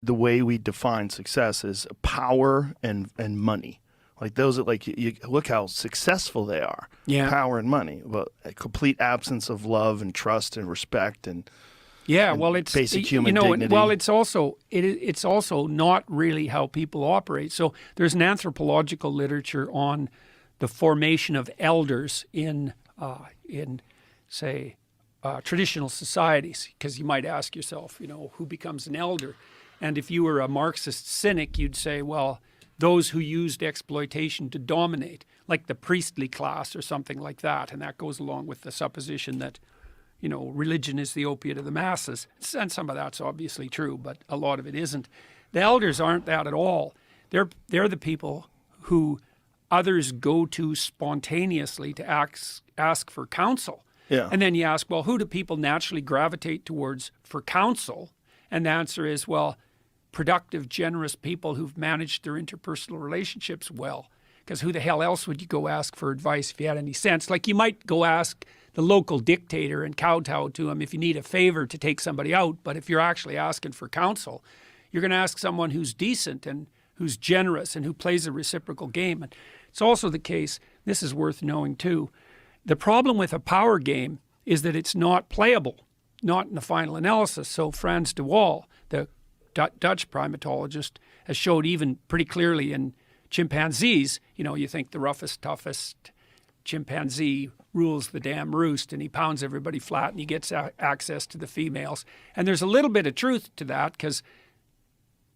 the way we define success is power and money. Like those are like, you look how successful they are. Yeah. Power and money, but a complete absence of love and trust and respect and it's basic human dignity. Well, it's also not really how people operate. So there's an anthropological literature on the formation of elders in say traditional societies, because you might ask yourself, who becomes an elder? And if you were a Marxist cynic, you'd say, well, those who used exploitation to dominate, like the priestly class or something like that. And that goes along with the supposition that, religion is the opiate of the masses. And some of that's obviously true, but a lot of it isn't. The elders aren't that at all. They're the people who others go to spontaneously to ask for counsel. Yeah. And then you ask, well, who do people naturally gravitate towards for counsel? And the answer is, well, productive, generous people who've managed their interpersonal relationships well. Because who the hell else would you go ask for advice if you had any sense? Like you might go ask the local dictator and kowtow to him if you need a favor to take somebody out. But if you're actually asking for counsel, you're going to ask someone who's decent and who's generous and who plays a reciprocal game. And it's also the case, this is worth knowing too, the problem with a power game is that it's not playable, not in the final analysis. So Frans de Waal, the Dutch primatologist, has showed even pretty clearly in chimpanzees, you think the roughest, toughest chimpanzee rules the damn roost and he pounds everybody flat and he gets access to the females. And there's a little bit of truth to that because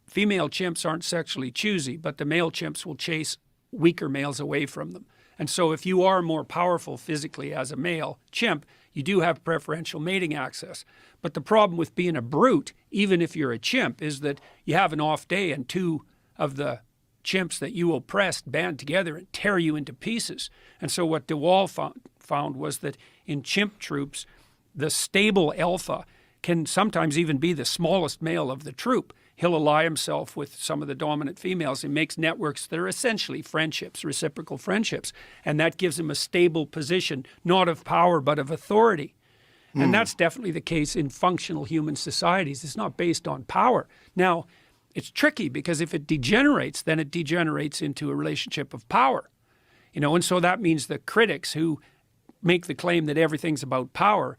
female chimps aren't sexually choosy, but the male chimps will chase weaker males away from them. And so if you are more powerful physically as a male chimp, you do have preferential mating access. But the problem with being a brute, even if you're a chimp, is that you have an off day and two of the chimps that you oppressed band together and tear you into pieces. And so what de Waal found was that in chimp troops, the stable alpha can sometimes even be the smallest male of the troop. He'll ally himself with some of the dominant females and makes networks that are essentially friendships, reciprocal friendships. And that gives him a stable position, not of power, but of authority. And that's definitely the case in functional human societies. It's not based on power. Now, it's tricky because if it degenerates, then it degenerates into a relationship of power. And so that means the critics who make the claim that everything's about power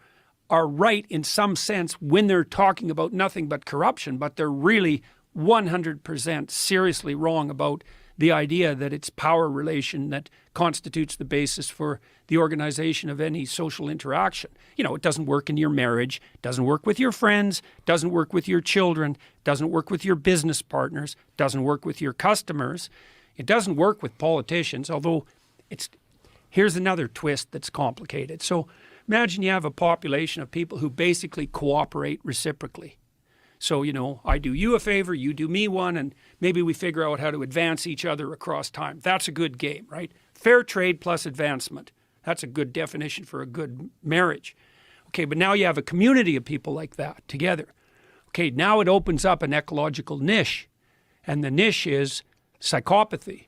are right in some sense when they're talking about nothing but corruption, but they're really 100% seriously wrong about the idea that it's power relation that constitutes the basis for the organization of any social interaction. It doesn't work in your marriage, doesn't work with your friends, doesn't work with your children, doesn't work with your business partners, doesn't work with your customers. It doesn't work with politicians, although here's another twist that's complicated. So imagine you have a population of people who basically cooperate reciprocally. So, I do you a favor, you do me one, and maybe we figure out how to advance each other across time. That's a good game, right? Fair trade plus advancement. That's a good definition for a good marriage. Okay, but now you have a community of people like that together. Okay, now it opens up an ecological niche, and the niche is psychopathy.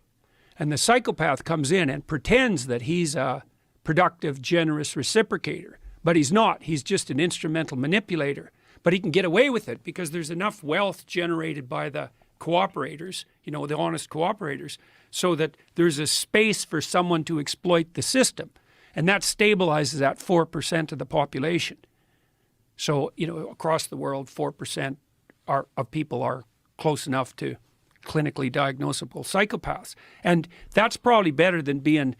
And the psychopath comes in and pretends that he's a productive, generous reciprocator, but he's not. He's just an instrumental manipulator. But he can get away with it because there's enough wealth generated by the cooperators, the honest cooperators, so that there's a space for someone to exploit the system. And that stabilizes at 4% of the population. So, across the world, 4% of people are close enough to clinically diagnosable psychopaths. And that's probably better than being,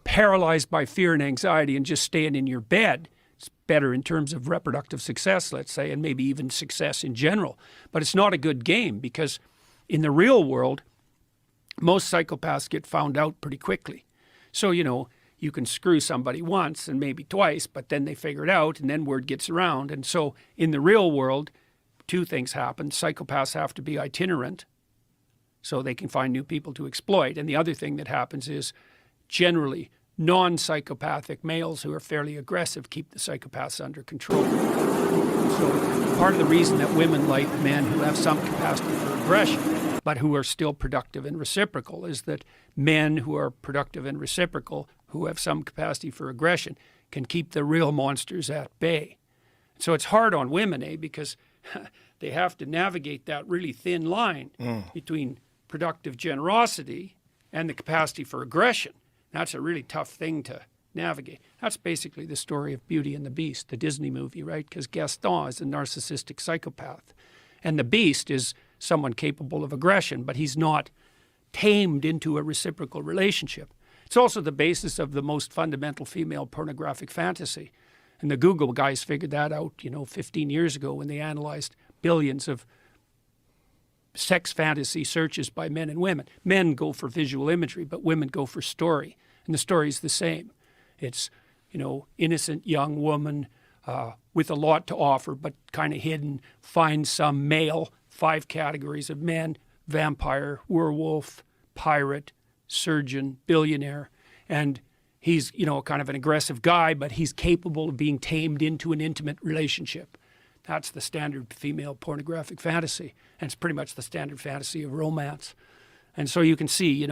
paralyzed by fear and anxiety and just staying in your bed. It's better in terms of reproductive success, let's say, and maybe even success in general. But it's not a good game because in the real world, most psychopaths get found out pretty quickly. So, you can screw somebody once and maybe twice, but then they figure it out and then word gets around. And so in the real world, two things happen. Psychopaths have to be itinerant so they can find new people to exploit. And the other thing that happens is generally non-psychopathic males who are fairly aggressive keep the psychopaths under control. So part of the reason that women like men who have some capacity for aggression, but who are still productive and reciprocal, is that men who are productive and reciprocal, who have some capacity for aggression, can keep the real monsters at bay. So it's hard on women, because they have to navigate that really thin line between productive generosity and the capacity for aggression. That's a really tough thing to navigate. That's basically the story of Beauty and the Beast, the Disney movie, right? Because Gaston is a narcissistic psychopath. And the Beast is someone capable of aggression, but he's not tamed into a reciprocal relationship. It's also the basis of the most fundamental female pornographic fantasy. And the Google guys figured that out, 15 years ago when they analyzed billions of sex fantasy searches by men and women. Men go for visual imagery, but women go for story. And the story is the same. It's, innocent young woman with a lot to offer, but kind of hidden, finds some male, 5 categories of men: vampire, werewolf, pirate, surgeon, billionaire. And he's, kind of an aggressive guy, but he's capable of being tamed into an intimate relationship. That's the standard female pornographic fantasy. And it's pretty much the standard fantasy of romance. And so you can see,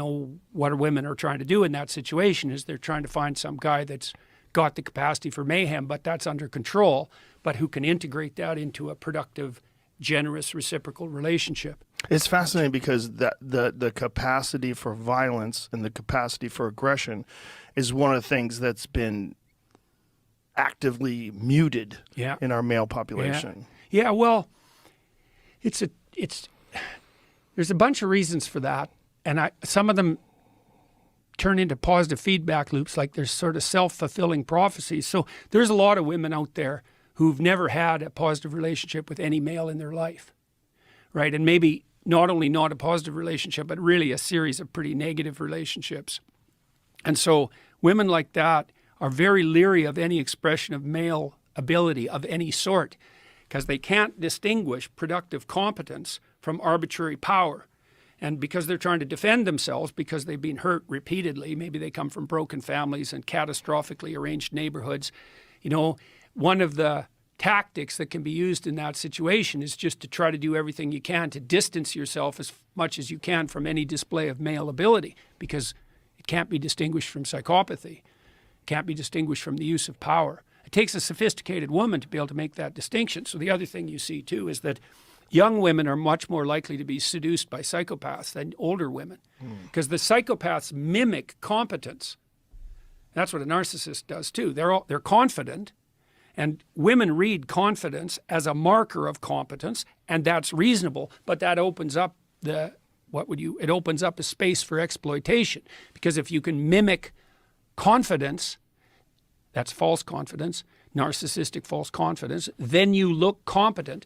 what women are trying to do in that situation is they're trying to find some guy that's got the capacity for mayhem, but that's under control, but who can integrate that into a productive, generous, reciprocal relationship. It's fascinating because the capacity for violence and the capacity for aggression is one of the things that's been actively muted in our male population. Yeah, well, there's a bunch of reasons for that, and some of them turn into positive feedback loops, like there's sort of self-fulfilling prophecies. So there's a lot of women out there who've never had a positive relationship with any male in their life, right? And maybe not only not a positive relationship, but really a series of pretty negative relationships. And so women like that are very leery of any expression of male ability of any sort, because they can't distinguish productive competence from arbitrary power. And because they're trying to defend themselves, because they've been hurt repeatedly, maybe they come from broken families and catastrophically arranged neighborhoods, one of the tactics that can be used in that situation is just to try to do everything you can to distance yourself as much as you can from any display of male ability, because it can't be distinguished from psychopathy. It can't be distinguished from the use of power. It takes a sophisticated woman to be able to make that distinction. So the other thing you see, too, is that young women are much more likely to be seduced by psychopaths than older women, because the psychopaths mimic competence. That's what a narcissist does, too. They're confident, and women read confidence as a marker of competence, and that's reasonable, but that opens up it opens up a space for exploitation, because if you can mimic confidence, that's false confidence, narcissistic false confidence, then you look competent.